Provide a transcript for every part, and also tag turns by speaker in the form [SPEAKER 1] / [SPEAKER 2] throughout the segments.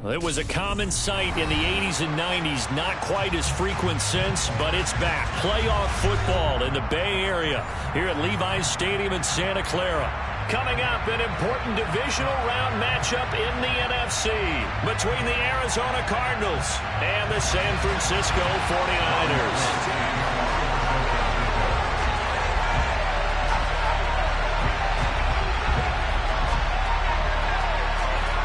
[SPEAKER 1] It was a common sight in the 80s and 90s, not quite as frequent since, but it's back. Playoff football in the Bay Area here at Levi's Stadium in Santa Clara. Coming up, an important divisional round matchup in the NFC between the Arizona Cardinals and the San Francisco 49ers.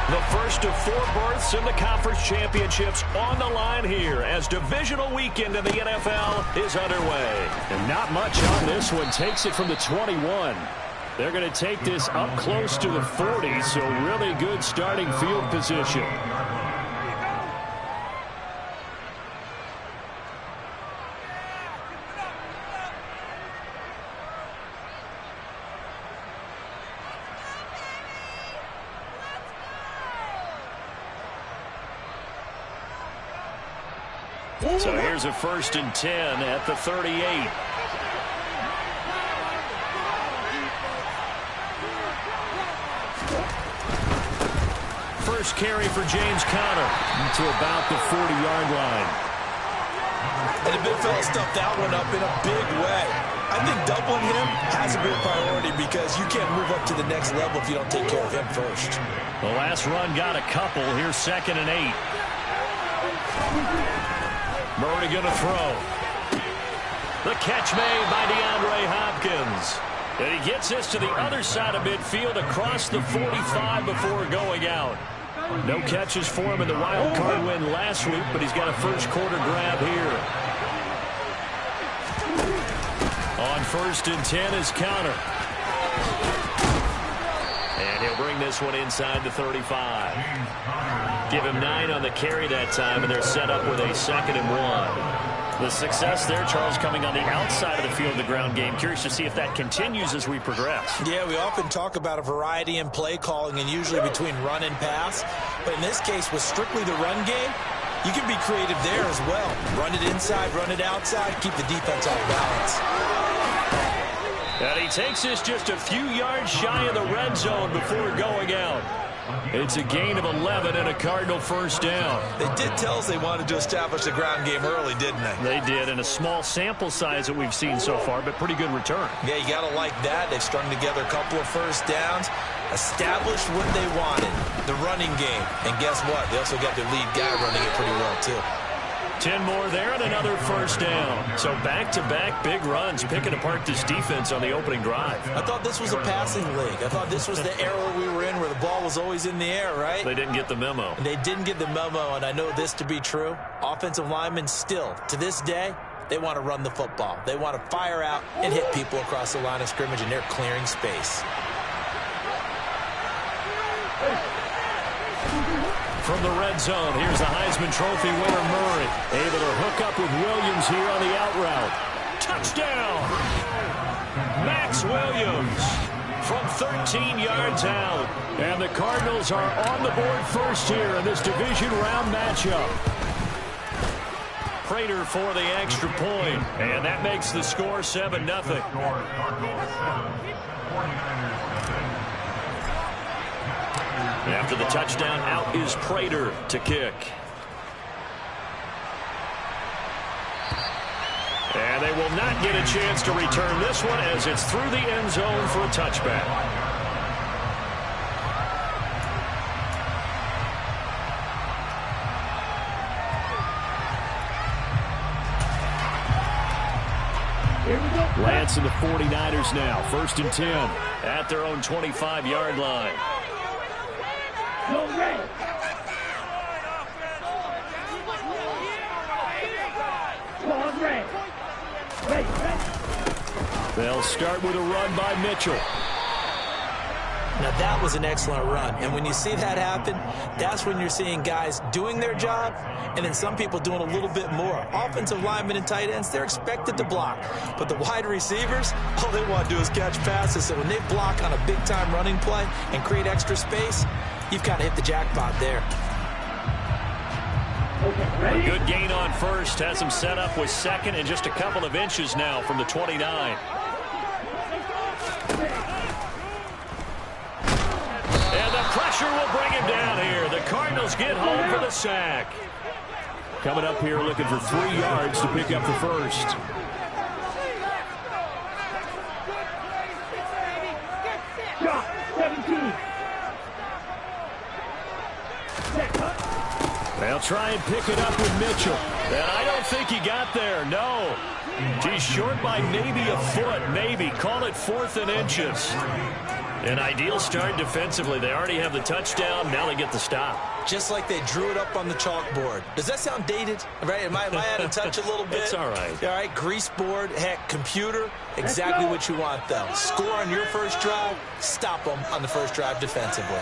[SPEAKER 1] The first of 4 berths in the conference championships on the line here as divisional weekend in the NFL is underway.
[SPEAKER 2] And not much on this one. Takes it from the 21. They're going to take this up close to the 40, so really good starting field position.
[SPEAKER 1] So here's a 1st and 10 at the 38. First carry for James Conner to about the 40-yard line.
[SPEAKER 3] And the big fella stuffed that one up in a big way. I think doubling him has to be a priority because you can't move up to the next level if you don't take care of him first.
[SPEAKER 1] The last run got a couple. Here's 2nd and 8. Murray going to throw. The catch made by DeAndre Hopkins. And he gets this to the other side of midfield across the 45 before going out. No catches for him in the wild card win last week, but he's got a first quarter grab here. On 1st and 10 is Conner. And he'll bring this one inside the 35. Give him 9 on the carry that time, and they're set up with a 2nd and 1. The success there, Charles, coming on the outside of the field of the ground game. Curious to see if that continues as we progress.
[SPEAKER 3] Yeah, we often talk about a variety in play calling and usually between run and pass. But in this case, with strictly the run game, you can be creative there as well. Run it inside, run it outside, keep the defense off balance.
[SPEAKER 1] And he takes this just a few yards shy of the red zone before going out. It's a gain of 11 and a Cardinal first down.
[SPEAKER 3] They did tell us they wanted to establish the ground game early, didn't they?
[SPEAKER 1] They did, and a small sample size that we've seen so far, but pretty good return.
[SPEAKER 3] Yeah, you got to like that. They've strung together a couple of first downs, established what they wanted, the running game. And guess what? They also got their lead guy running it pretty well, too.
[SPEAKER 1] 10 more there and another first down. So back-to-back big runs, picking apart this defense on the opening drive.
[SPEAKER 3] I thought this was a passing league. I thought this was the era we were in where the ball was always in the air, right?
[SPEAKER 1] They didn't get the memo.
[SPEAKER 3] They didn't get the memo, and I know this to be true. Offensive linemen still, to this day, they want to run the football. They want to fire out and hit people across the line of scrimmage, and they're clearing space.
[SPEAKER 1] From the red zone, here's the Heisman Trophy winner Murray. Able to hook up with Williams here on the out route. Touchdown! Max Williams from 13 yards out. And the Cardinals are on the board first here in this division round matchup. Prater for the extra point. And that makes the score 7-0. After the touchdown, out is Prater to kick. And they will not get a chance to return this one as it's through the end zone for a touchback. Lance and the 49ers now, 1st and 10 at their own 25-yard line. They'll start with a run by Mitchell.
[SPEAKER 3] Now, that was an excellent run. And when you see that happen, that's when you're seeing guys doing their job and then some people doing a little bit more. Offensive linemen and tight ends, they're expected to block. But the wide receivers, all they want to do is catch passes. So when they block on a big-time running play and create extra space, you've got to hit the jackpot there.
[SPEAKER 1] A good gain on first. Has him set up with 2nd and just a couple of inches now from the 29. And the pressure will bring him down here. The Cardinals get home for the sack.
[SPEAKER 2] Coming up here looking for 3 yards to pick up the first. They'll try and pick it up with Mitchell.
[SPEAKER 1] And I don't think he got there, no. He's short by maybe a foot, maybe. Call it 4th and inches. An ideal start defensively. They already have the touchdown. Now they get the stop.
[SPEAKER 3] Just like they drew it up on the chalkboard. Does that sound dated? Right? Am I out of touch a little bit?
[SPEAKER 1] It's all right.
[SPEAKER 3] All right, grease board, heck, computer, exactly what you want, though. Score on your first drive, stop them on the first drive defensively.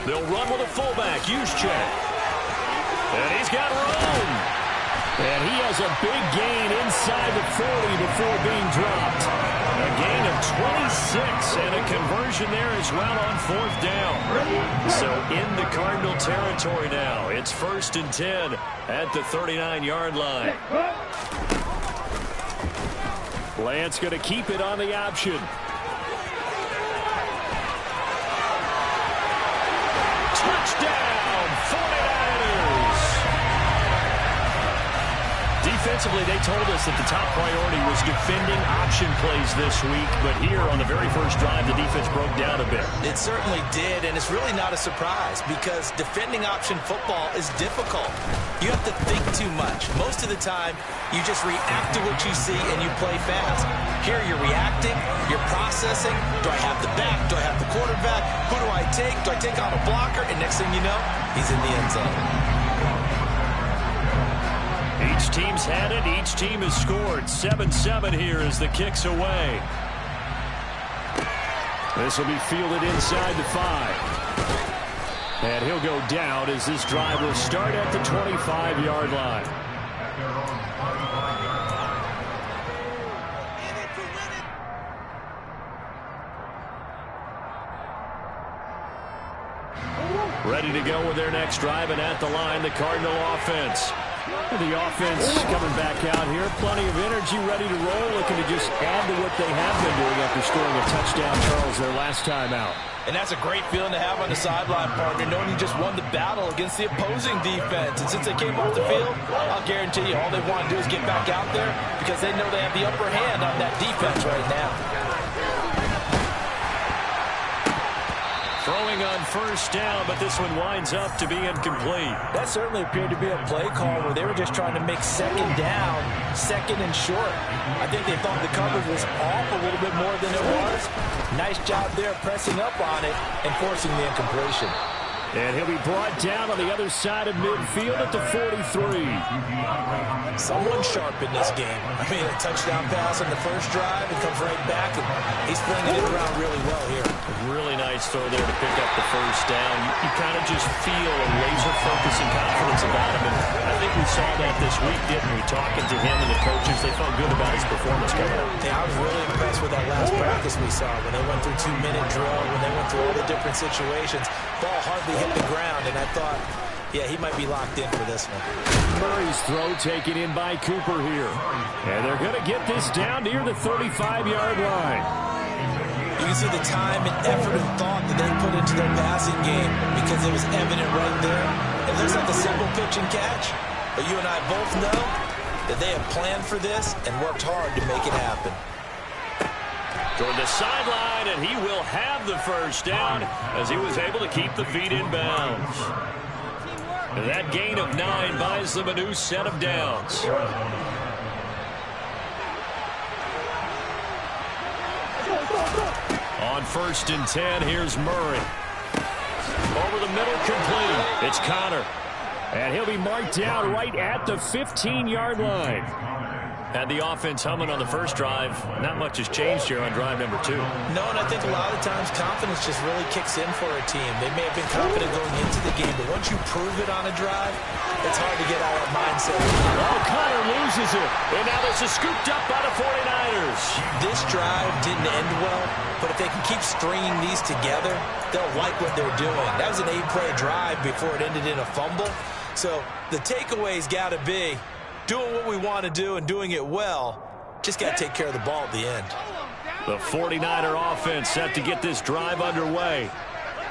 [SPEAKER 1] They'll run with a fullback, Juszczyk. And he's got room.
[SPEAKER 2] And he has a big gain inside the 40 before being dropped.
[SPEAKER 1] A gain of 26 and a conversion there as well on 4th down. So in the Cardinal territory now. It's 1st and 10 at the 39-yard line.
[SPEAKER 2] Lance going to keep it on the option.
[SPEAKER 1] Touchdown, 49ers! Defensively, they told us that the top priority was defending option plays this week, but here on the very first drive, the defense broke down a bit.
[SPEAKER 3] It certainly did, and it's really not a surprise because defending option football is difficult. You have to think too much. Most of the time, you just react to what you see and you play fast. Here, you're reacting, you're processing. Do I have the back? Do I have the quarterback? Who do I take? Do I take on a blocker? And next thing you know, he's in the end zone.
[SPEAKER 1] Each team's had it. Each team has scored. 7-7 here as the kick's away.
[SPEAKER 2] This will be fielded inside the 5. And he'll go down as this drive will start at the 25-yard line.
[SPEAKER 1] Ready to go with their next drive, and at the line, the Cardinal offense.
[SPEAKER 2] The offense coming back out here. Plenty of energy, ready to roll, looking to just add to what they have been doing after scoring a touchdown, Charles, their last time out.
[SPEAKER 3] And that's a great feeling to have on the sideline, partner, knowing you just won the battle against the opposing defense. And since they came off the field, I'll guarantee you all they want to do is get back out there because they know they have the upper hand on that defense right now.
[SPEAKER 1] Throwing on first down, but this one winds up to be incomplete.
[SPEAKER 3] That certainly appeared to be a play call where they were just trying to make second down, second and short. I think they thought the coverage was off a little bit more than it was. Nice job there pressing up on it and forcing the incompletion.
[SPEAKER 2] And he'll be brought down on the other side of midfield at the 43.
[SPEAKER 3] Someone sharp in this game. I mean, a touchdown pass on the first drive and comes right back, and he's flinging it around really well here.
[SPEAKER 1] Really nice throw there to pick up the first down. You kind of just feel a laser focus and confidence about him, and I think we saw that this week, didn't we? Talking to him and the coaches, they felt good about his performance coming up.
[SPEAKER 3] Yeah, I was really impressed with that last practice we saw when they went through 2-minute drill, when they went through all the different situations. Ball hardly hit the ground, and I thought, yeah, he might be locked in for this one.
[SPEAKER 2] Murray's throw taken in by Cooper here. And they're going to get this down near the 35-yard line.
[SPEAKER 3] You can see the time and effort and thought that they put into their passing game because it was evident right there. It looks like a simple pitch and catch, but you and I both know that they have planned for this and worked hard to make it happen.
[SPEAKER 1] Toward the sideline, and he will have the first down as he was able to keep the feet in bounds. And that gain of 9 buys them a new set of downs. On 1st and 10, here's Murray. Over the middle, complete. It's Connor.
[SPEAKER 2] And he'll be marked down right at the 15-yard line.
[SPEAKER 1] Had the offense humming on the first drive. Not much has changed here on drive number 2.
[SPEAKER 3] No, and I think a lot of times confidence just really kicks in for a team. They may have been confident going into the game, but once you prove it on a drive, it's hard to get out of that mindset.
[SPEAKER 1] Oh, Connor loses it. And now this is scooped up by the 49ers.
[SPEAKER 3] This drive didn't end well, but if they can keep stringing these together, they'll like what they're doing. That was an 8-play drive before it ended in a fumble. So the takeaway's got to be doing what we want to do and doing it well. Just got to take care of the ball at the end.
[SPEAKER 1] The 49er offense set to get this drive underway.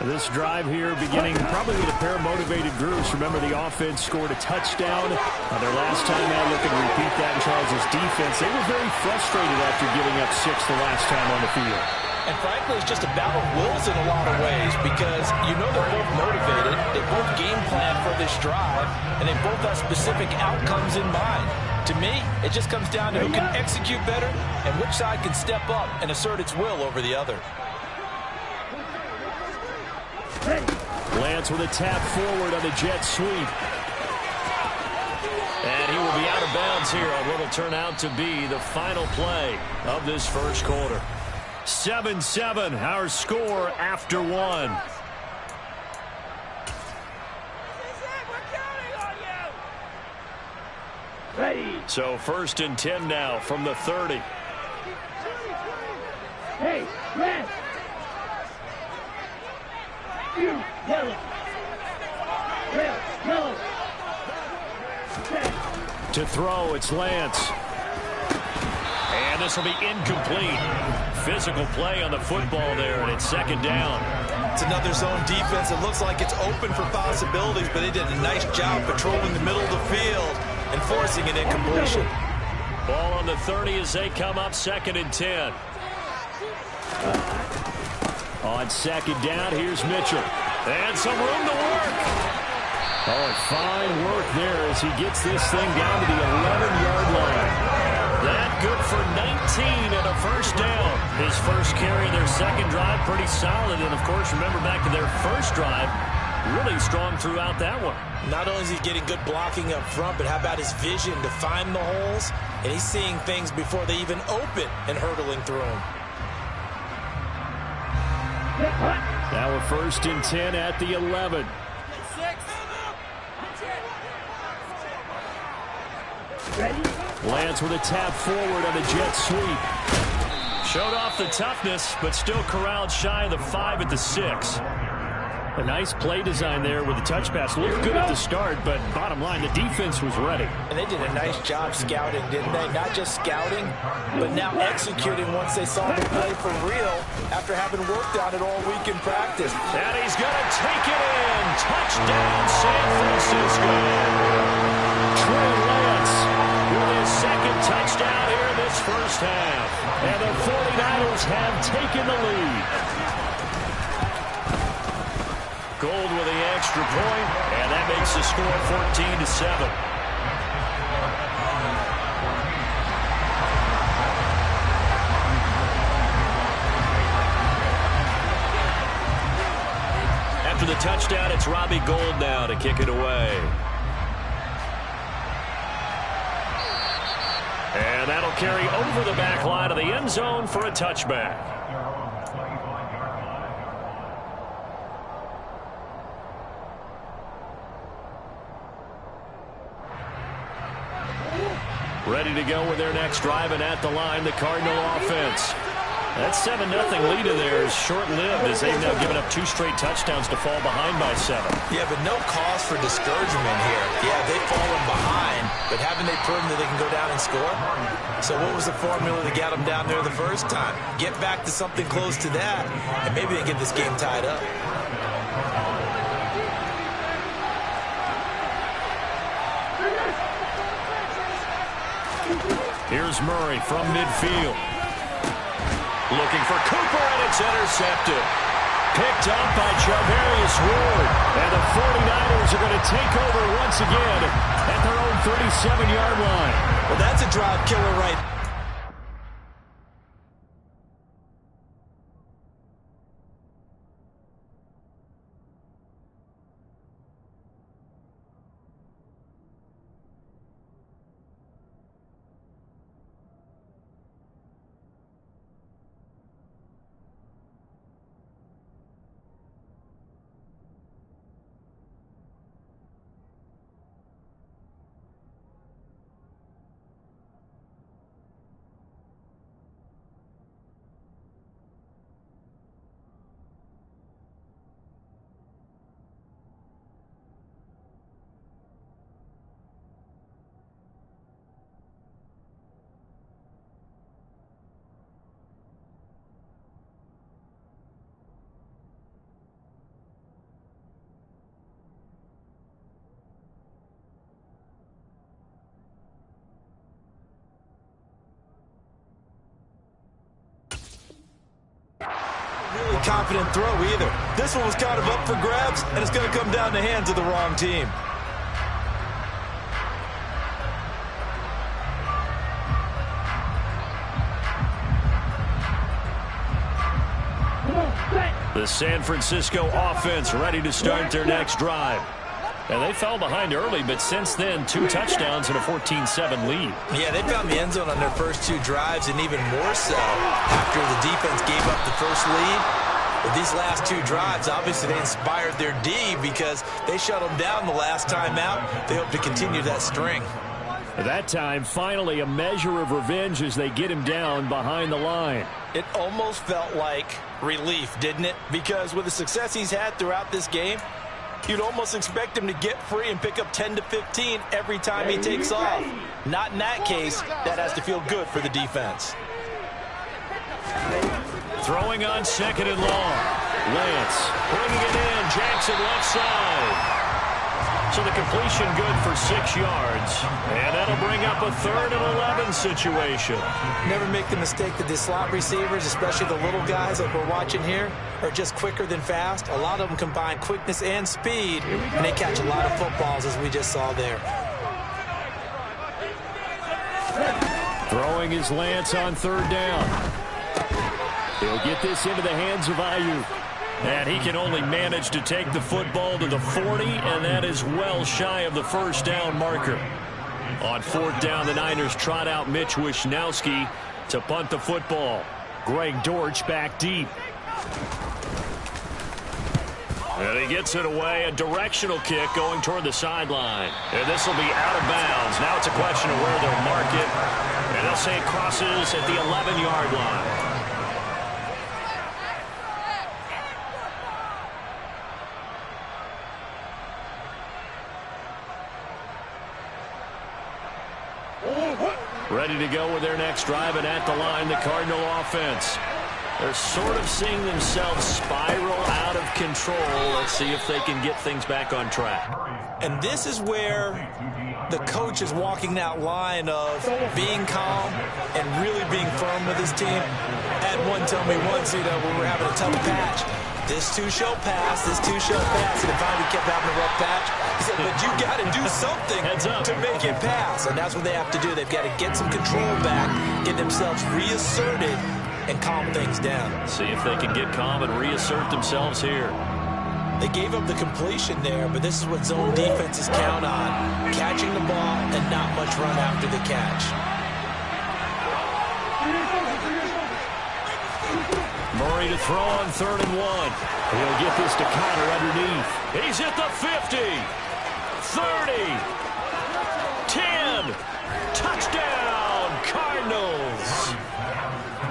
[SPEAKER 2] This drive here beginning probably with a pair of motivated groups. Remember, the offense scored a touchdown their last time out. Looking to repeat that in Charles' defense. They were very frustrated after giving up 6 the last time on the field.
[SPEAKER 3] And frankly, it's just a battle of wills in a lot of ways because you know they're both motivated, they both game plan for this drive, and they both have specific outcomes in mind. To me, it just comes down to who can execute better and which side can step up and assert its will over the other.
[SPEAKER 2] Lance with a tap forward on the jet sweep.
[SPEAKER 1] And he will be out of bounds here on what will turn out to be the final play of this first quarter. 7-7, our score after one. So 1st and 10 now from the 30.
[SPEAKER 4] Hey, Lance! You, yellow! Yellow!
[SPEAKER 2] To throw, it's Lance.
[SPEAKER 1] And this will be incomplete. Physical play on the football there, and it's 2nd down.
[SPEAKER 3] It's another zone defense. It looks like it's open for possibilities, but they did a nice job patrolling the middle of the field and forcing an incompletion.
[SPEAKER 1] Ball on the 30 as they come up 2nd and 10.
[SPEAKER 2] On 2nd down, here's Mitchell.
[SPEAKER 1] And some room to work.
[SPEAKER 2] Oh, fine work there as he gets this thing down to the 11-yard line.
[SPEAKER 1] That good for 19 and a 1st down. His first carry of their 2nd drive, pretty solid. And, of course, remember back to their 1st drive, really strong throughout that one.
[SPEAKER 3] Not only is he getting good blocking up front, but how about his vision to find the holes? And he's seeing things before they even open and hurdling through them.
[SPEAKER 2] Now we're 1st and 10 at the 11. Lance with a tap forward on the jet sweep.
[SPEAKER 1] Showed off the toughness, but still corralled shy of the 5 at the 6.
[SPEAKER 2] A nice play design there with the touch pass. Looked good at the start, but bottom line, the defense was ready.
[SPEAKER 3] And they did a nice job scouting, didn't they? Not just scouting, but now executing once they saw the play for real after having worked on it all week in practice.
[SPEAKER 1] And he's going to take it in. Touchdown, San Francisco.
[SPEAKER 2] Trey Lance
[SPEAKER 1] with his 2nd touchdown here in this first half.
[SPEAKER 2] And the 49ers have taken the lead.
[SPEAKER 1] Gold with the extra point, and that makes the score 14-7. After the touchdown, it's Robbie Gould now to kick it away. And that'll carry over the back line of the end zone for a touchback. Ready to go with their next drive, and at the line, the Cardinal offense. That 7-0 lead in there is short-lived as they've now given up 2 straight touchdowns to fall behind by 7.
[SPEAKER 3] Yeah, but no cause for discouragement here. Yeah, they've fallen behind, but haven't they proven that they can go down and score? So what was the formula to get them down there the first time? Get back to something close to that, and maybe they get this game tied up.
[SPEAKER 1] Here's Murray from midfield. Looking for Cooper, and it's intercepted. Picked up by Charvarius Ward. And the 49ers are going to take over once again at their own 37-yard line.
[SPEAKER 3] Well, that's a drive killer right now. really confident throw either. This one was kind of up for grabs, and it's going to come down the hands of the wrong team.
[SPEAKER 1] The San Francisco offense ready to start their next drive. And they fell behind early, but since then, 2 touchdowns and a 14-7 lead.
[SPEAKER 3] Yeah, they found the end zone on their first 2 drives, and even more so after the defense gave up the first lead. But these last 2 drives, obviously they inspired their D because they shut them down the last time out. They hope to continue that string.
[SPEAKER 2] At that time, finally a measure of revenge as they get him down behind the line.
[SPEAKER 3] It almost felt like relief, didn't it? Because with the success he's had throughout this game, you'd almost expect him to get free and pick up 10 to 15 every time he takes off. Not in that case. That has to feel good for the defense.
[SPEAKER 1] Throwing on 2nd and long. Lance bringing it in. Jackson left side. So the completion good for 6 yards. And that'll bring up a 3rd and 11 situation.
[SPEAKER 3] Never make the mistake that the slot receivers, especially the little guys like we're watching here, are just quicker than fast. A lot of them combine quickness and speed, and they catch a lot of footballs, as we just saw there.
[SPEAKER 2] Throwing is Lance on 3rd down. He'll get this into the hands of Ayuk.
[SPEAKER 1] And he can only manage to take the football to the 40, and that is well shy of the 1st down marker. On 4th down, the Niners trot out Mitch Wishnowsky to punt the football.
[SPEAKER 2] Greg Dortch back deep.
[SPEAKER 1] And he gets it away, a directional kick going toward the sideline. And this will be out of bounds. Now it's a question of where they'll mark it. And they'll say it crosses at the 11-yard line. Ready to go with their next drive, and at the line, the Cardinal offense. They're sort of seeing themselves spiral out of control. Let's see if they can get things back on track.
[SPEAKER 3] And this is where the coach is walking that line of being calm and really being firm with his team. Had one tell me once, when we were having a tough patch, this too shall pass, this too shall pass, and it finally kept having a rough patch. He said, but you got to do something to make it pass, and that's what they have to do. They've got to get some control back, get themselves reasserted, and calm things down.
[SPEAKER 1] See if they can get calm and reassert themselves here.
[SPEAKER 3] They gave up the completion there, but this is what zone defenses count on, catching the ball and not much run after the catch.
[SPEAKER 1] Murray to throw on 3rd and 1.
[SPEAKER 2] He'll get this to Connor underneath.
[SPEAKER 1] He's at the 50, 30, 10, touchdown, Cardinals.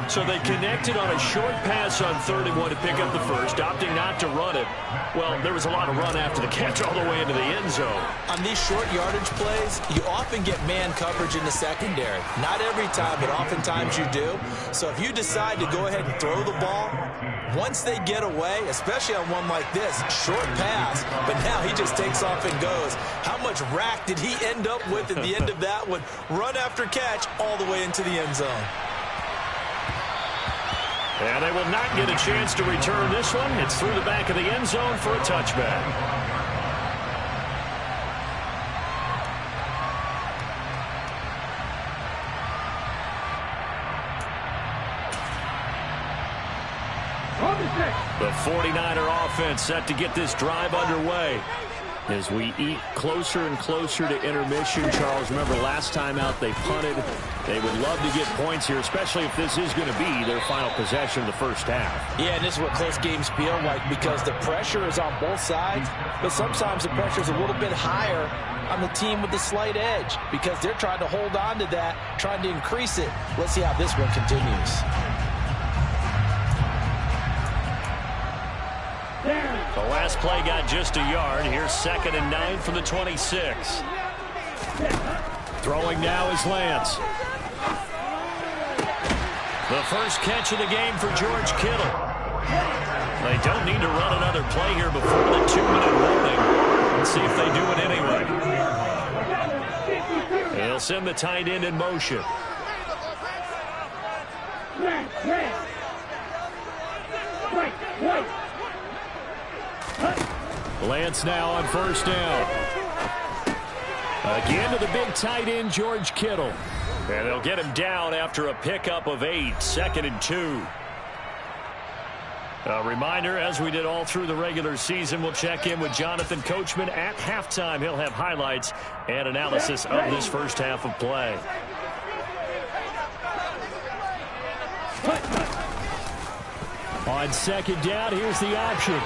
[SPEAKER 1] So they connected on a short pass on 3rd and 1 to pick up the first, opting not to run it. Well, there was a lot of run after the catch all the way into the end zone.
[SPEAKER 3] On these short yardage plays, you often get man coverage in the secondary. Not every time, but oftentimes you do. So if you decide to go ahead and throw the ball, once they get away, especially on one like this, short pass, but now he just takes off and goes. How much rack did he end up with at the end of that one? Run after catch all the way into the end zone.
[SPEAKER 1] And they will not get a chance to return this one. It's through the back of the end zone for a touchback. The 49er offense set to get this drive underway.
[SPEAKER 2] As we eat closer and closer to intermission, Charles, remember last time out they punted. They would love to get points here, especially if this is going to be their final possession of the first half.
[SPEAKER 3] Yeah, and this is what close games feel like because the pressure is on both sides, but sometimes the pressure is a little bit higher on the team with the slight edge because they're trying to hold on to that, trying to increase it. Let's see how this one continues.
[SPEAKER 1] The last play got just a yard. Here's 2nd and 9 from the 26.
[SPEAKER 2] Throwing now is Lance.
[SPEAKER 1] The first catch of the game for George Kittle. They don't need to run another play here before the 2-minute warning. Let's see if they do it anyway. They'll send the tight end in motion.
[SPEAKER 4] White.
[SPEAKER 2] Lance now on first down. Again to the big tight end, George Kittle.
[SPEAKER 1] And they'll get him down after a pickup of 8, 2nd and 2. A reminder, as we did all through the regular season, we'll check in with Jonathan Coachman at halftime. He'll have highlights and analysis of this first half of play.
[SPEAKER 2] On second down, here's the option.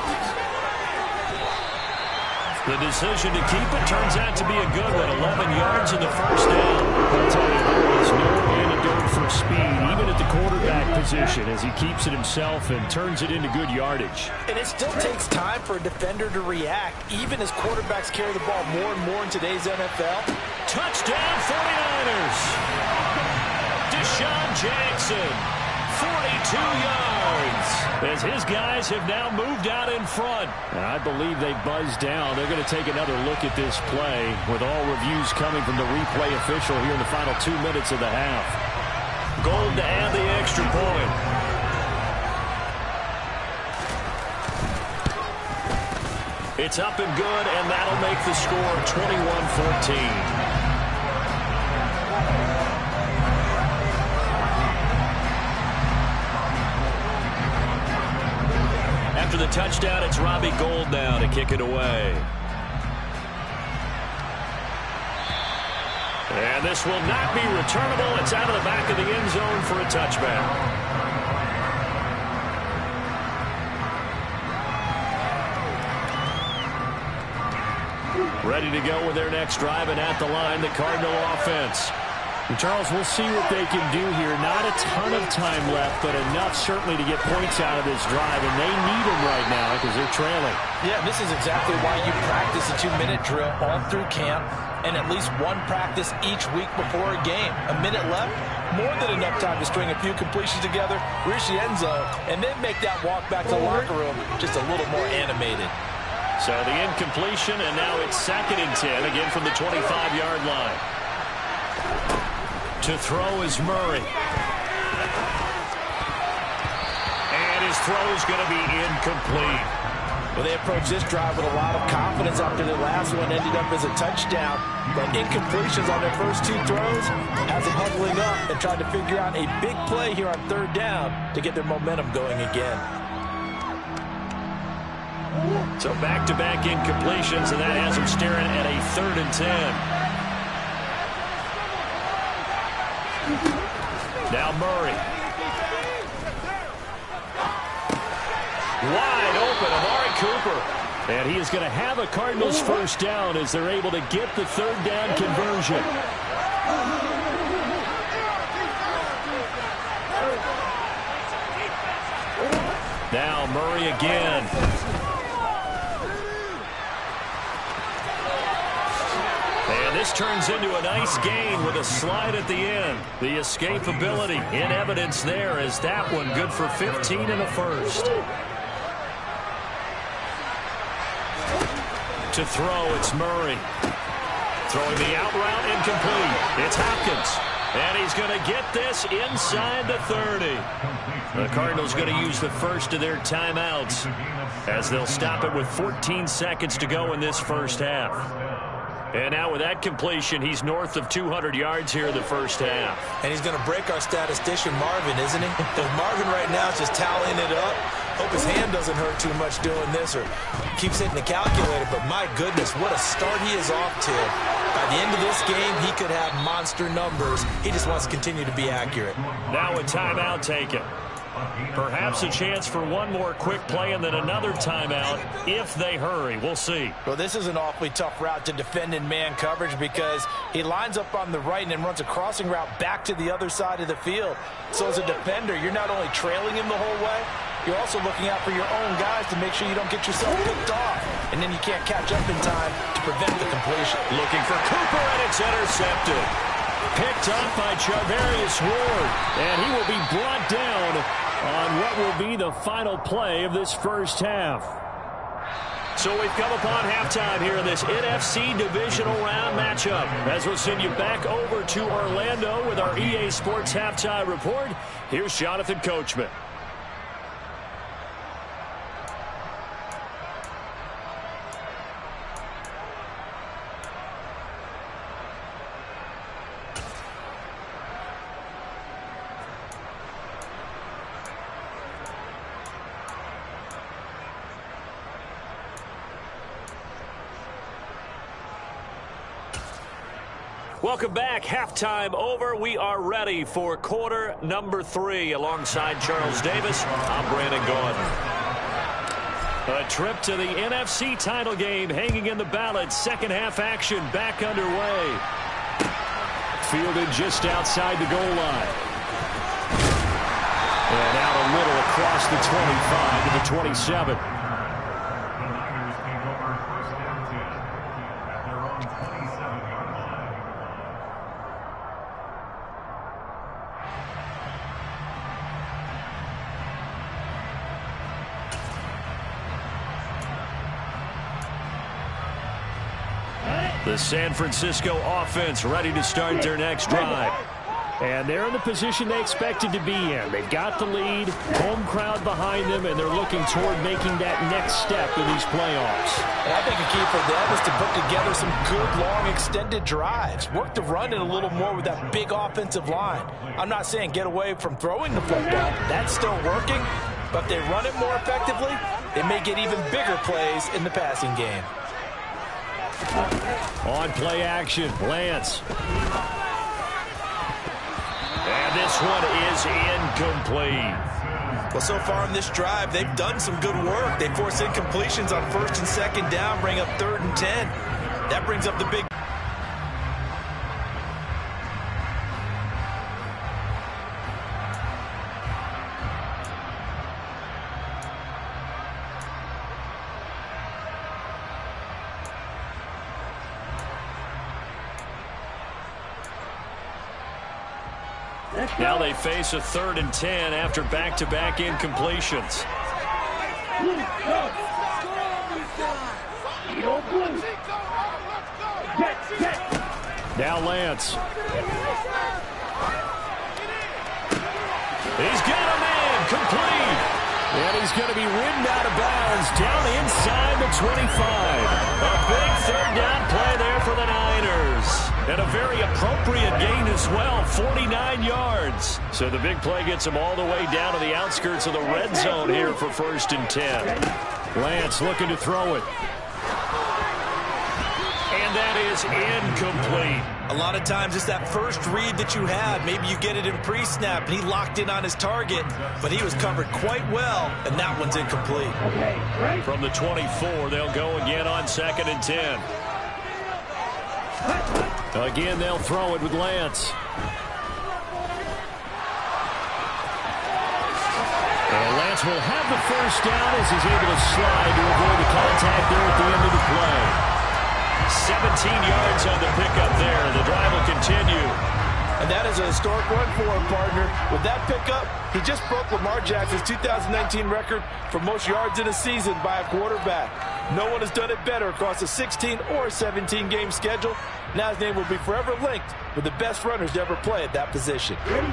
[SPEAKER 1] The decision to keep it turns out to be a good one. 11 yards in the first down.
[SPEAKER 2] I'll tell you, there is no antidote for speed, even at the quarterback position, as he keeps it himself and turns it into good yardage.
[SPEAKER 3] And it still takes time for a defender to react, even as quarterbacks carry the ball more and more in today's NFL.
[SPEAKER 1] Touchdown 49ers. Deshaun Jackson, 42 yards, as his guys have now moved out in front.
[SPEAKER 2] And I believe they buzzed down. They're going to take another look at this play, with all reviews coming from the replay official here in the final 2 minutes of the half.
[SPEAKER 1] Gold to add the extra point. It's up and good, and that'll make the score 21-14. After the touchdown, it's Robbie Gould now to kick it away. And this will not be returnable. It's out of the back of the end zone for a touchback. Ready to go with their next drive, and at the line, the Cardinal offense.
[SPEAKER 2] And Charles, we'll see what they can do here. Not a ton of time left, but enough certainly to get points out of this drive, and they need them right now because they're trailing.
[SPEAKER 3] Yeah, this is exactly why you practice a 2-minute drill all through camp and at least one practice each week before a game. A minute left, more than enough time to string a few completions together, reach the end zone, and then make that walk back to the locker room just a little more animated.
[SPEAKER 1] So the incompletion, and now it's 2nd and 10, again from the 25-yard line. To throw is Murray. And his throw is going to be incomplete.
[SPEAKER 3] Well, they approached this drive with a lot of confidence after the last one ended up as a touchdown. But incompletions on their first 2 throws has them huddling up and trying to figure out a big play here on 3rd down to get their momentum going again.
[SPEAKER 1] So back-to-back incompletions, and that has them staring at a 3rd and 10. Now Murray. Wide open, Amari Cooper.
[SPEAKER 2] And he is going to have a Cardinals first down as they're able to get the 3rd down conversion.
[SPEAKER 1] Now Murray again. And this turns into a nice gain with a slide at the end. The escapability in evidence there, as that one good for 15 in the first. To throw, it's Murray. Throwing the out route, incomplete. It's Hopkins. And he's going to get this inside the 30. The Cardinals going to use the first of their timeouts, as they'll stop it with 14 seconds to go in this first half. And now with that completion, he's north of 200 yards here in the first half.
[SPEAKER 3] And he's going to break our statistician Marvin, isn't he? Because Marvin right now is just tallying it up. Hope his hand doesn't hurt too much doing this or keeps hitting the calculator. But my goodness, what a start he is off to. By the end of this game, he could have monster numbers. He just wants to continue to be accurate.
[SPEAKER 1] Now a timeout taken. Perhaps a chance for one more quick play and then another timeout if they hurry. We'll see.
[SPEAKER 3] Well, this is an awfully tough route to defend in man coverage because he lines up on the right and then runs a crossing route back to the other side of the field. So as a defender, you're not only trailing him the whole way, you're also looking out for your own guys to make sure you don't get yourself picked off. And then you can't catch up in time to prevent the completion.
[SPEAKER 1] Looking for Cooper, and it's intercepted. Picked up by Charvarius Ward, and he will be brought down on what will be the final play of this first half. So we've come upon halftime here in this NFC divisional round matchup, as we'll send you back over to Orlando with our EA Sports Halftime Report. Here's Jonathan Coachman. Welcome back. Halftime over. We are ready for quarter number 3. Alongside Charles Davis, I'm Brandon Gordon. A trip to the NFC title game hanging in the balance. Second half action back underway. Fielded just outside the goal line. And out a little across the 25 to the 27. The San Francisco offense ready to start their next drive.
[SPEAKER 2] And they're in the position they expected to be in. They've got the lead, home crowd behind them, and they're looking toward making that next step in these playoffs.
[SPEAKER 3] And I think a key for them is to put together some good, long, extended drives. Work the run in a little more with that big offensive line. I'm not saying get away from throwing the football. That's still working. But if they run it more effectively, they may get even bigger plays in the passing game.
[SPEAKER 2] On play action, Lance.
[SPEAKER 1] And this one is incomplete.
[SPEAKER 3] Well, so far in this drive, they've done some good work. They force incompletions on 1st and 2nd down, bring up 3rd and 10. That brings up the big...
[SPEAKER 1] Now they face a 3rd and 10 after back-to-back incompletions.
[SPEAKER 2] Now Lance.
[SPEAKER 1] He's got a man complete.
[SPEAKER 2] And he's going to be ridden out of bounds down inside the 25.
[SPEAKER 1] A big 3rd down play there for the Niners. And a very appropriate gain as well, 49 yards. So the big play gets him all the way down to the outskirts of the red zone here for 1st and 10.
[SPEAKER 2] Lance looking to throw it.
[SPEAKER 1] And that is incomplete.
[SPEAKER 3] A lot of times it's that first read that you have. Maybe you get it in pre-snap, and he locked in on his target, but he was covered quite well, and that one's incomplete.
[SPEAKER 1] From the 24, they'll go again on 2nd and 10.
[SPEAKER 2] Again, they'll throw it with Lance. And Lance will have the 1st down as he's able to slide to avoid the contact there at the end of the play.
[SPEAKER 1] 17 yards on the pickup there. The drive will continue.
[SPEAKER 3] And that is a historic run for him, partner. With that pickup, he just broke Lamar Jackson's 2019 record for most yards in a season by a quarterback. No one has done it better across a 16 or 17 game schedule. Now his name will be forever linked with the best runners to ever play at that position.
[SPEAKER 1] And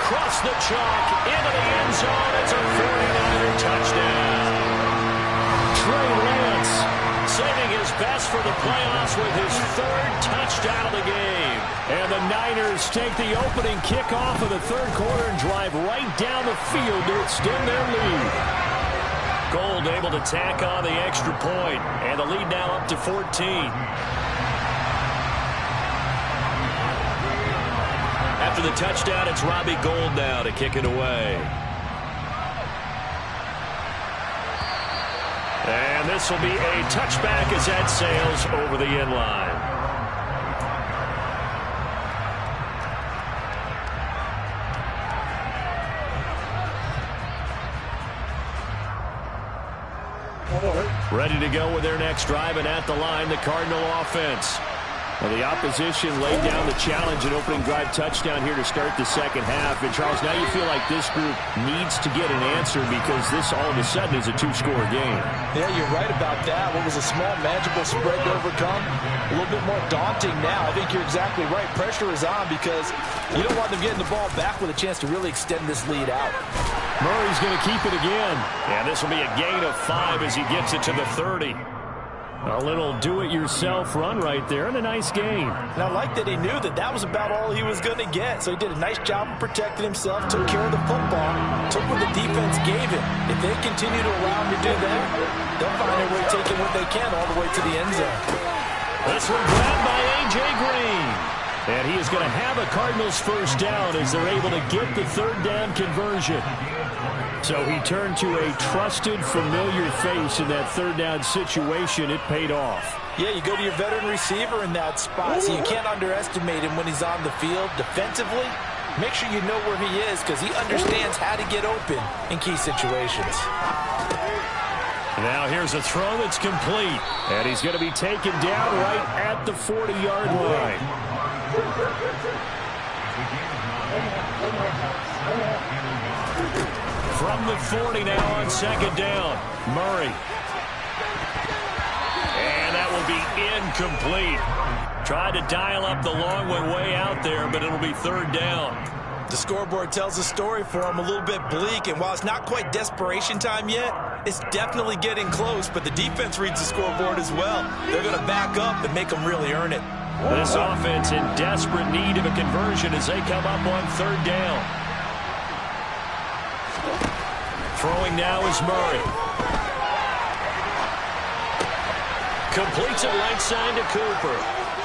[SPEAKER 1] across the chalk into the end zone. It's a 49er touchdown.
[SPEAKER 2] Trey Lance
[SPEAKER 1] saving his best for the playoffs with his 3rd touchdown of the game.
[SPEAKER 2] And the Niners take the opening kickoff of the 3rd quarter and drive right down the field to extend their lead.
[SPEAKER 1] Gold able to tack on the extra point, and the lead now up to 14. After the touchdown, it's Robbie Gould now to kick it away. And this will be a touchback as that sails over the end line. Ready to go with their next drive, and at the line, the Cardinal offense.
[SPEAKER 2] Well, the opposition laid down the challenge and opening drive touchdown here to start the 2nd half. And, Charles, now you feel like this group needs to get an answer because this all of a sudden is a 2-score game.
[SPEAKER 3] Yeah, you're right about that. What was a small, manageable spread to overcome, a little bit more daunting now. I think you're exactly right. Pressure is on because you don't want them getting the ball back with a chance to really extend this lead out.
[SPEAKER 2] Murray's going to keep it again.
[SPEAKER 1] And this will be a gain of 5 as he gets it to the 30.
[SPEAKER 2] A little do-it-yourself run right there and a nice gain.
[SPEAKER 3] And I like that he knew that that was about all he was going to get. So he did a nice job of protecting himself, took care of the football, took what the defense gave him. If they continue to allow him to do that, they'll find their way taking what they can all the way to the end zone.
[SPEAKER 1] This one grabbed by A.J. Green.
[SPEAKER 2] And he is going to have a Cardinals first down as they're able to get the third down conversion. So he turned to a trusted, familiar face in that third down situation. It paid off.
[SPEAKER 3] Yeah, you go to your veteran receiver in that spot, so you can't underestimate him when he's on the field defensively. Make sure you know where he is because he understands how to get open in key situations.
[SPEAKER 1] Now here's a throw that's complete.
[SPEAKER 2] And he's going to be taken down right at the 40-yard line.
[SPEAKER 1] From the 40 now on second down. Murray. And that will be incomplete. Tried to dial up the long one way out there, but it'll be third down.
[SPEAKER 3] The scoreboard tells a story for him, a little bit bleak, and while it's not quite desperation time yet, it's definitely getting close, but the defense reads the scoreboard as well. They're going to back up and make them really earn it.
[SPEAKER 1] This offense in desperate need of a conversion as they come up on third down. Throwing now is Murray. Completes it right side to Cooper.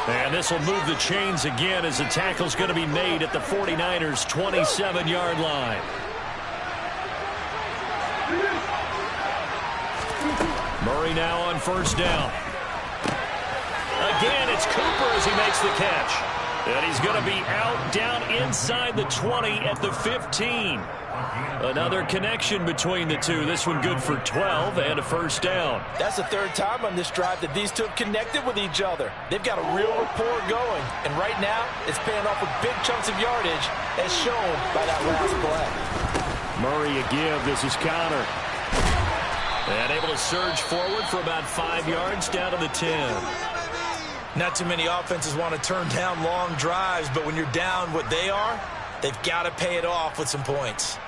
[SPEAKER 1] And this will move the chains again as the tackle's going to be made at the 49ers' 27-yard line. Murray now on first down. Again, it's Cooper as he makes the catch. And he's going to be out down inside the 20 at the 15. Another connection between the two. This one good for 12 and a first down.
[SPEAKER 3] That's the third time on this drive that these two have connected with each other. They've got a real rapport going. And right now, it's paying off with big chunks of yardage as shown by that last play.
[SPEAKER 2] Murray a give. This is Connor.
[SPEAKER 1] And able to surge forward for about 5 yards down to the 10.
[SPEAKER 3] Not too many offenses want to turn down long drives, but when you're down what they are, they've got to pay it off with some points.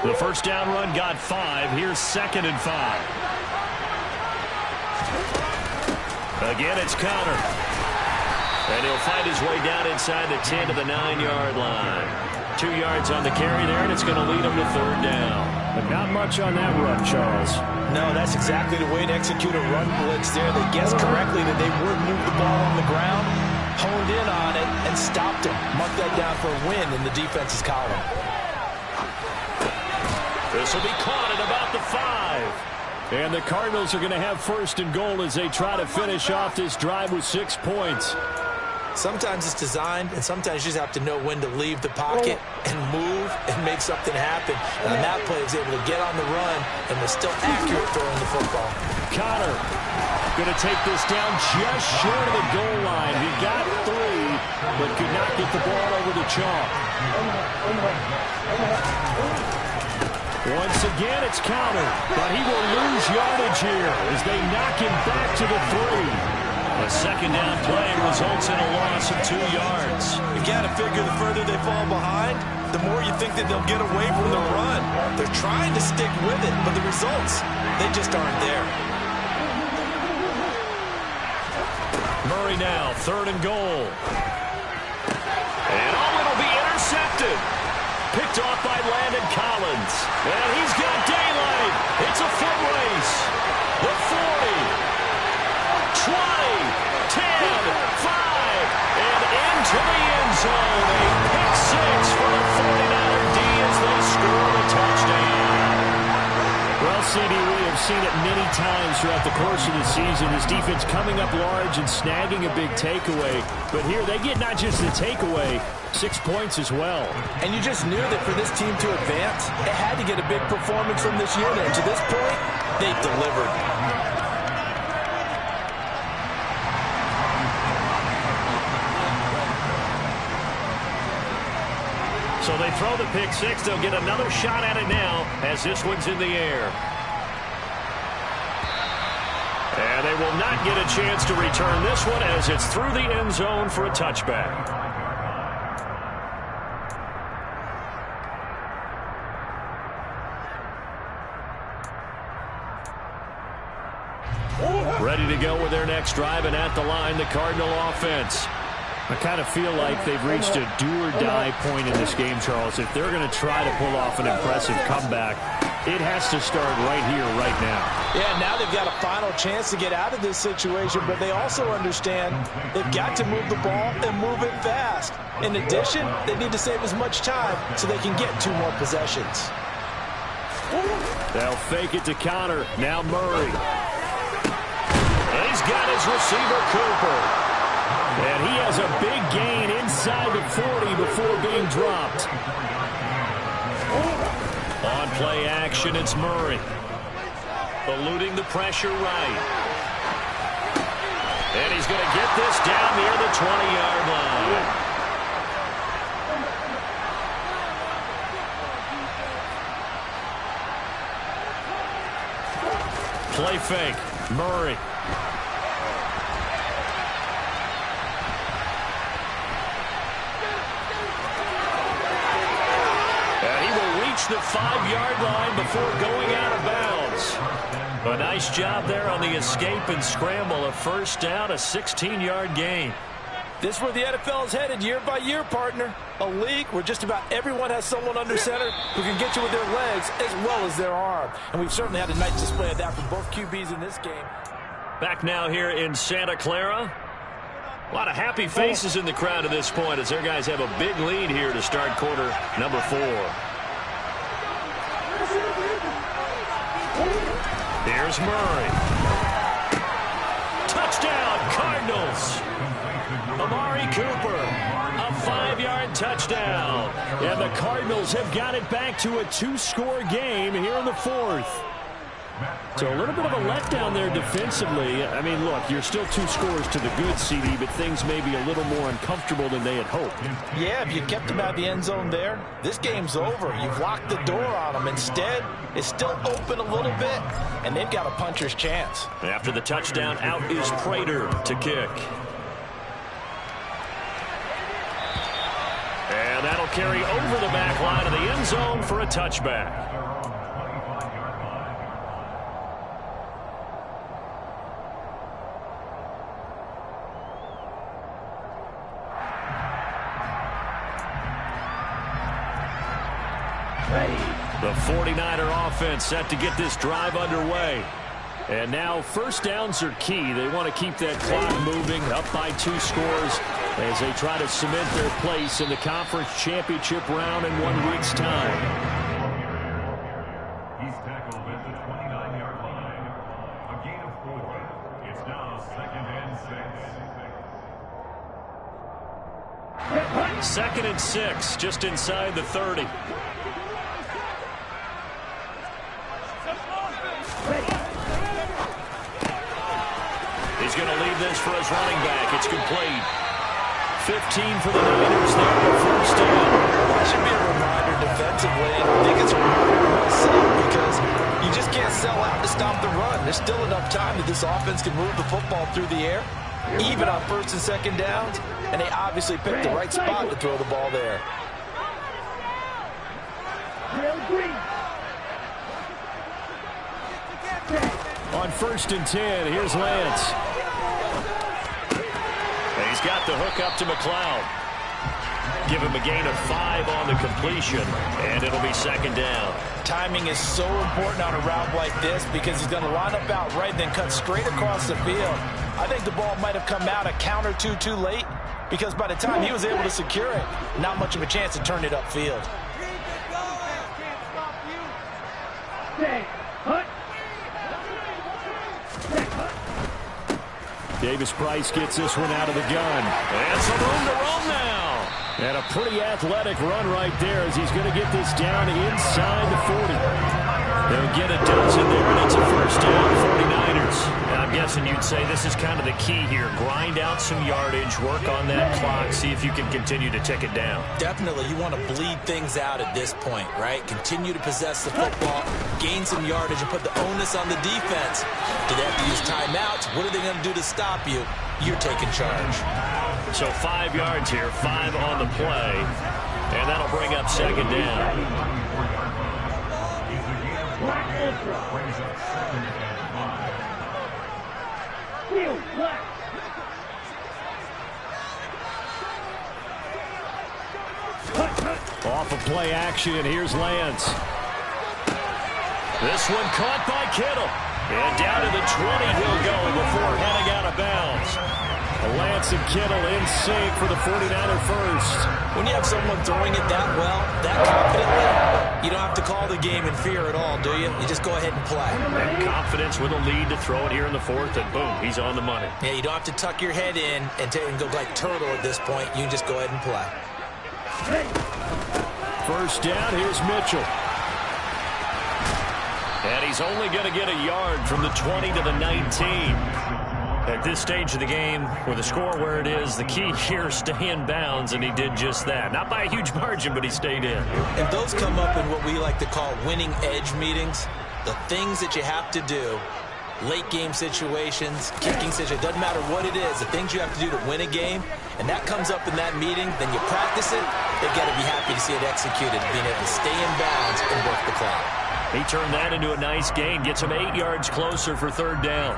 [SPEAKER 1] The first down run got 5. Here's second and 5. Again, it's Connor. And he'll find his way down inside the 10 to the 9-yard line. 2 yards on the carry there, and it's going to lead him to third down.
[SPEAKER 2] But not much on that run, Charles.
[SPEAKER 3] No, that's exactly the way to execute a run blitz there. They guessed correctly that they would move the ball on the ground, honed in on it, and stopped him. Mark that down for a win in the defense's column.
[SPEAKER 1] This will be caught at about the 5.
[SPEAKER 2] And the Cardinals are going to have first and goal as they try to finish off this drive with 6 points.
[SPEAKER 3] Sometimes it's designed, and sometimes you just have to know when to leave the pocket and move and make something happen. And on that play, he was able to get on the run and was still accurate throwing the football.
[SPEAKER 2] Connor going to take this down just short of the goal line. He got 3, but could not get the ball over the chalk. Once again, it's Connor, but he will lose yardage here as they knock him back to the 3.
[SPEAKER 1] A second down play results in a loss of 2 yards.
[SPEAKER 3] You got to figure the further they fall behind, the more you think that they'll get away from the run. They're trying to stick with it, but the results, they just aren't there.
[SPEAKER 1] Murray now, third and goal. And it'll be intercepted. Picked off by Landon Collins. And he's got daylight. It's a foot race. The 40. 20, 10, 5, and into the end zone. A pick 6 for the 49er D as they score a touchdown.
[SPEAKER 2] Well, CD, we have seen it many times throughout the course of the season. This defense coming up large and snagging a big takeaway. But here they get not just the takeaway, 6 points as well.
[SPEAKER 3] And you just knew that for this team to advance, it had to get a big performance from this unit. And to this point, they've delivered.
[SPEAKER 1] So they throw the pick 6. They'll get another shot at it now as this one's in the air. And they will not get a chance to return this one as it's through the end zone for a touchback. ready to go with their next drive, and at the line, the Cardinal offense.
[SPEAKER 2] I kind of feel like they've reached a do-or-die point in this game, Charles. If they're going to try to pull off an impressive comeback, it has to start right here, right now.
[SPEAKER 3] Yeah, now they've got a final chance to get out of this situation, but they also understand they've got to move the ball and move it fast. In addition, they need to save as much time so they can get 2 more possessions.
[SPEAKER 2] They'll fake it to counter. Now Murray.
[SPEAKER 1] And he's got his receiver, Cooper.
[SPEAKER 2] And he has a big gain inside the 40 before being dropped.
[SPEAKER 1] On play action, it's Murray. Eluding the pressure right. And he's going to get this down near the 20-yard line. Play fake. Murray. The 5-yard line before going out of bounds. A nice job there on the escape and scramble. A first down, a 16-yard gain.
[SPEAKER 3] This is where the NFL is headed year by year, partner. A league where just about everyone has someone under center who can get you with their legs as well as their arm. And we've certainly had a nice display of that from both QBs in this game.
[SPEAKER 1] Back now here in Santa Clara. A lot of happy faces in the crowd at this point as their guys have a big lead here to start quarter number 4. Here's Murray. Touchdown, Cardinals. Amari Cooper, a 5-yard touchdown.
[SPEAKER 2] And the Cardinals have got it back to a 2-score game here in the 4th. So a little bit of a letdown there defensively. I mean, look, you're still 2 scores to the good, CD, but things may be a little more uncomfortable than they had hoped.
[SPEAKER 3] Yeah, if you kept them out of the end zone there, this game's over. You've locked the door on them. Instead, it's still open a little bit, and they've got a puncher's chance.
[SPEAKER 1] After the touchdown, out is Prater to kick. And that'll carry over the back line of the end zone for a touchback. The 49er offense set to get this drive underway.
[SPEAKER 2] And now first downs are key. They want to keep that clock moving, up by 2 scores as they try to cement their place in the conference championship round in 1 week's time.
[SPEAKER 5] He's tackled at the 29-yard line. A gain of 4. It's now 2nd and 6.
[SPEAKER 1] 2nd and 6, just inside the 30. He's going to leave this for his running back. It's complete. 15 for the Niners there on first down.
[SPEAKER 3] That should be a reminder defensively. I think it's a reminder because you just can't sell out to stop the run. There's still enough time that this offense can move the football through the air, even on 1st and 2nd downs, and they obviously picked the right spot to throw the ball there.
[SPEAKER 2] On 1st and 10, here's Lance.
[SPEAKER 1] He's got the hook up to McLeod. Give him a gain of 5 on the completion, and it'll be 2nd down.
[SPEAKER 3] Timing is so important on a route like this because he's going to line up out right, then cut straight across the field. I think the ball might have come out a count or two too late because by the time he was able to secure it, not much of a chance to turn it upfield.
[SPEAKER 2] Davis Price gets this one out of the gun.
[SPEAKER 1] And some room to roam now.
[SPEAKER 2] And a pretty athletic run right there as he's going to get this down inside the 40.
[SPEAKER 1] They'll get a dozen there, and it's a first down, 49ers. And I'm guessing you'd say this is kind of the key here. Grind out some yardage, work on that clock, see if you can continue to tick it down.
[SPEAKER 3] Definitely, you want to bleed things out at this point, right? Continue to possess the football, gain some yardage, and put the onus on the defense. Do they have to use timeouts? What are they going to do to stop you? You're taking charge.
[SPEAKER 1] So 5 yards here, 5 on the play, and that'll bring up 2nd down.
[SPEAKER 4] Field left.
[SPEAKER 2] Off of play action, here's Lance.
[SPEAKER 1] This one caught by Kittle. And down to the 20 he'll go before heading out of bounds.
[SPEAKER 2] Lance and Kittle in sync for the 49er first.
[SPEAKER 3] When you have someone throwing it that well, that confidently, you don't have to call the game in fear at all, do you? You just go ahead and play.
[SPEAKER 1] And confidence with a lead to throw it here in the fourth, and boom, he's on the money.
[SPEAKER 3] Yeah, you don't have to tuck your head in and go like turtle at this point. You can just go ahead and play.
[SPEAKER 2] First down, here's Mitchell.
[SPEAKER 1] And he's only going to get a yard from the 20 to the 19. At this stage of the game, with the score where it is, the key here is stay in bounds, and he did just that. Not by a huge margin, but he stayed in.
[SPEAKER 3] And those come up in what we like to call winning edge meetings. The things that you have to do, late game situations, kicking situations, doesn't matter what it is, the things you have to do to win a game, and that comes up in that meeting, then you practice it, they've got to be happy to see it executed, being able to stay in bounds and work the clock.
[SPEAKER 1] He turned that into a nice gain, gets him 8 yards closer for third down.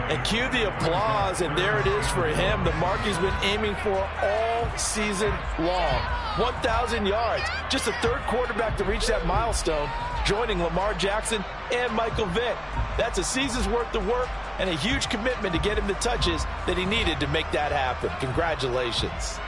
[SPEAKER 6] And cue the applause, and there it is for him. The mark he's been aiming for all season long. 1,000 yards. Just a third quarterback to reach that milestone, joining Lamar Jackson and Michael Vick. That's a season's worth of work and a huge commitment to get him the touches that he needed to make that happen. Congratulations.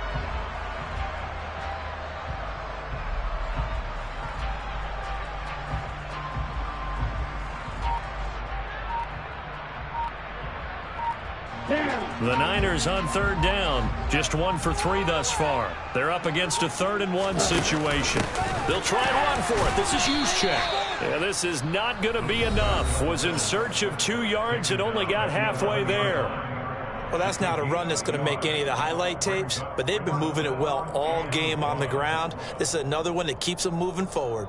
[SPEAKER 1] The Niners on third down. Just 1 for 3 thus far. They're up against a 3rd and 1 situation. They'll try and run for it. This is Juszczyk. Yeah, this is not going to be enough. Was in search of 2 yards and only got halfway there.
[SPEAKER 3] Well, that's not a run that's going to make any of the highlight tapes, but they've been moving it well all game on the ground. This is another one that keeps them moving forward.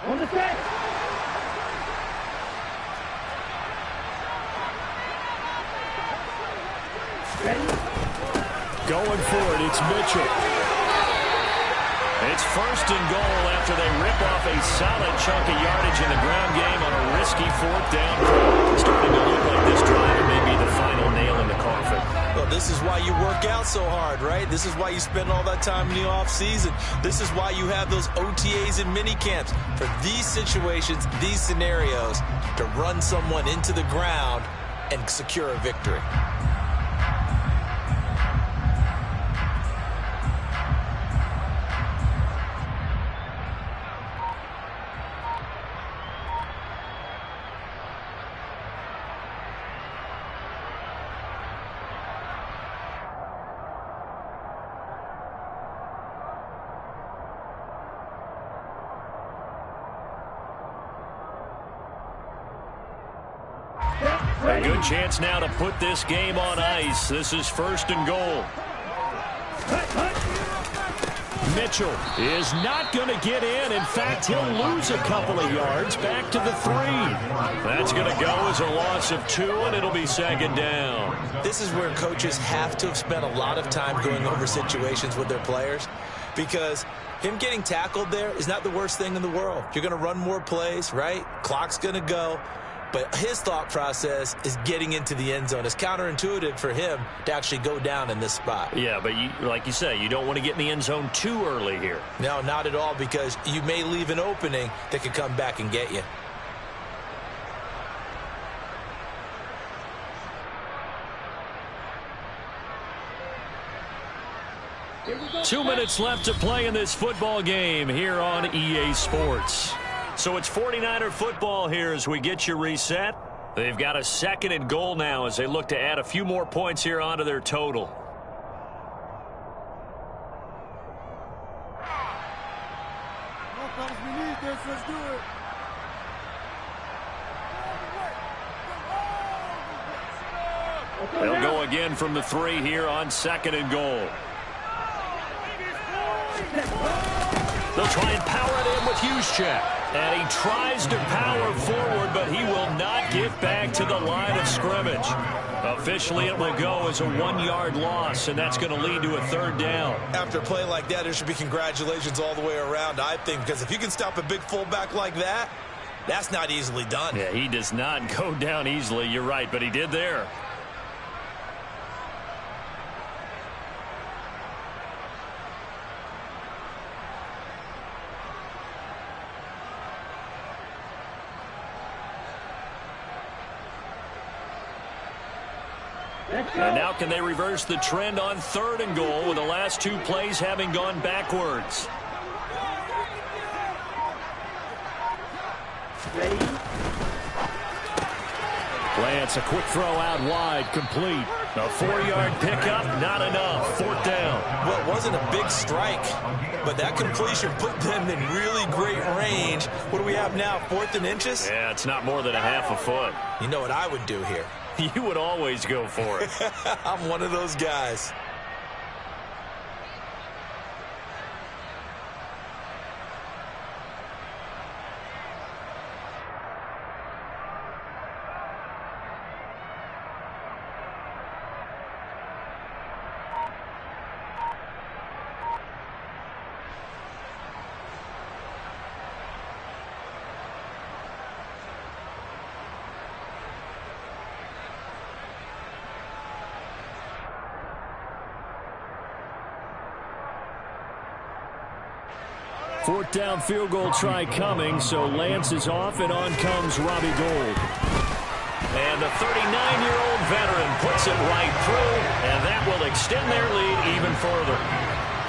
[SPEAKER 4] On the set. Ready?
[SPEAKER 2] Going for it, it's Mitchell.
[SPEAKER 1] It's 1st and goal after they rip off a solid chunk of yardage in the ground game on a risky 4th down call. Starting to look like this drive may be the final nail in the coffin.
[SPEAKER 3] Well, this is why you work out so hard, right? This is why you spend all that time in the offseason. This is why you have those OTAs and mini camps. For these situations, these scenarios, to run someone into the ground and secure a victory.
[SPEAKER 1] A good chance now to put this game on ice. This is 1st and goal.
[SPEAKER 2] Mitchell is not going to get in. In fact, he'll lose a couple of yards back to the 3.
[SPEAKER 1] That's going to go as a loss of 2, and it'll be 2nd down.
[SPEAKER 3] This is where coaches have to have spent a lot of time going over situations with their players, because him getting tackled there is not the worst thing in the world. You're going to run more plays, right? Clock's going to go. But his thought process is getting into the end zone. It's counterintuitive for him to actually go down in this spot.
[SPEAKER 1] Yeah, but like you say, you don't want to get in the end zone too early here.
[SPEAKER 3] No, not at all, because you may leave an opening that could come back and get you.
[SPEAKER 1] Two minutes left to play in this football game here on EA Sports. So it's 49er football here as we get you reset. They've got a 2nd and goal now as they look to add a few more points here onto their total.
[SPEAKER 7] We need this. Let's do it.
[SPEAKER 1] They'll go again from the 3 here on 2nd and goal. They'll try and power it in with Juszczyk. And he tries to power forward, but he will not get back to the line of scrimmage. Officially, it will go as a 1-yard loss, and that's going to lead to a 3rd down.
[SPEAKER 3] After a play like that, there should be congratulations all the way around, I think, because if you can stop a big fullback like that, that's not easily done.
[SPEAKER 1] Yeah, he does not go down easily. You're right, but he did there. And now can they reverse the trend on 3rd and goal with the last 2 plays having gone backwards? Lance, a quick throw out wide, complete. A 4-yard pickup, not enough. 4th down.
[SPEAKER 3] Well, it wasn't a big strike, but that completion put them in really great range. What do we have now, 4th and inches?
[SPEAKER 1] Yeah, it's not more than a half a foot.
[SPEAKER 3] You know what I would do here?
[SPEAKER 1] You would always go for it.
[SPEAKER 3] I'm one of those guys.
[SPEAKER 2] Fourth down field goal try coming, so Lance is off, and on comes Robbie Gould.
[SPEAKER 1] And the 39-year-old veteran puts it right through, and that will extend their lead even further.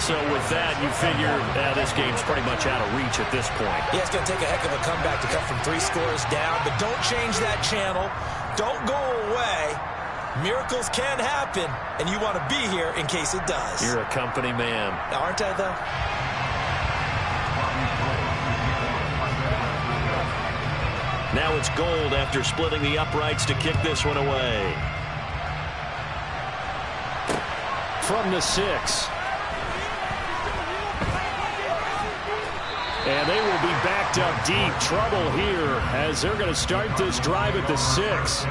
[SPEAKER 1] So with that, you figure this game's pretty much out of reach at this point.
[SPEAKER 3] Yeah, it's going to take a heck of a comeback to come from 3 scores down, but don't change that channel. Don't go away. Miracles can happen, and you want to be here in case it does.
[SPEAKER 1] You're a company man.
[SPEAKER 3] Aren't I, though?
[SPEAKER 1] Now it's Gould after splitting the uprights to kick this one away.
[SPEAKER 2] From the 6. And they will be backed up deep. Trouble here as they're going to start this drive at the 6.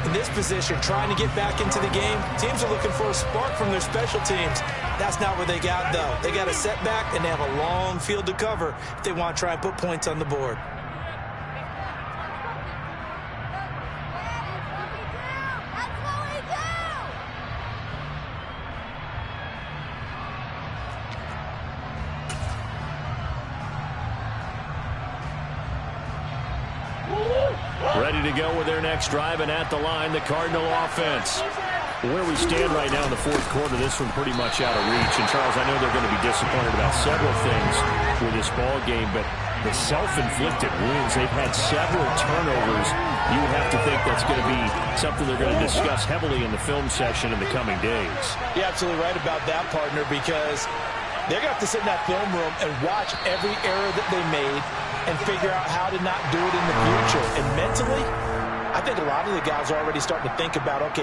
[SPEAKER 3] In this position, trying to get back into the game, teams are looking for a spark from their special teams. That's not what they got, though. They got a setback, and they have a long field to cover if they want to try and put points on the board.
[SPEAKER 1] Ready to go with their next drive, and at the line, the Cardinal offense.
[SPEAKER 2] Where we stand right now in the 4th quarter, this one pretty much out of reach. And, Charles, I know they're going to be disappointed about several things with this ball game, but the self-inflicted wounds, they've had several turnovers. You would have to think that's going to be something they're going to discuss heavily in the film session in the coming days.
[SPEAKER 6] You're absolutely right about that, partner, because they're going to have to sit in that film room and watch every error that they made and figure out how to not do it in the future. And mentally, I think a lot of the guys are already starting to think about, okay,